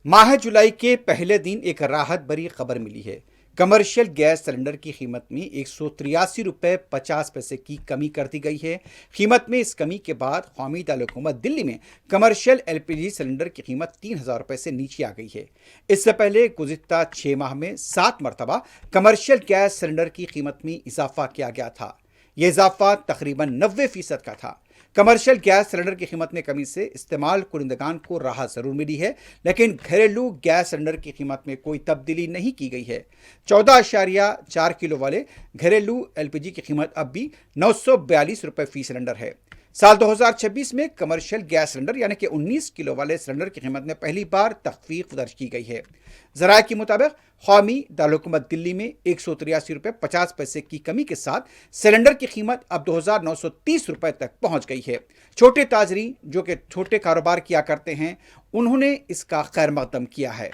माह जुलाई के पहले दिन एक राहत भरी खबर मिली है। कमर्शियल गैस सिलेंडर की कीमत में 183 रुपये 50 पैसे की कमी कर दी गई है। कीमत में इस कमी के बाद कौमी दारकूमत दिल्ली में कमर्शियल एलपीजी सिलेंडर की कीमत 3000 रुपये से नीचे आ गई है। इससे पहले गुज़िश्ता 6 माह में 7 मरतबा कमर्शियल गैस सिलेंडर की कीमत में इजाफा किया गया था। यह इजाफा तकरीबन 90% का था। कमर्शियल गैस सिलेंडर की कीमत में कमी से इस्तेमाल कुनिंदगान को राहत जरूर मिली है, लेकिन घरेलू गैस सिलेंडर की कीमत में कोई तब्दीली नहीं की गई है। 14.4 किलो वाले घरेलू एलपीजी की कीमत अब भी 942 रुपये फी सिलेंडर है। साल 2026 में कमर्शियल गैस सिलेंडर यानी कि 19 किलो वाले सिलेंडर की कीमत में पहली बार तखफीफ दर्ज की गई है। ज़राए के मुताबिक कौमी दारकूमत दिल्ली में 183 रुपये 50 पैसे की कमी के साथ सिलेंडर की कीमत अब 2930 रुपये तक पहुंच गई है। छोटे ताजरीन जो कि छोटे कारोबार किया करते हैं, उन्होंने इसका खैर मकदम किया है।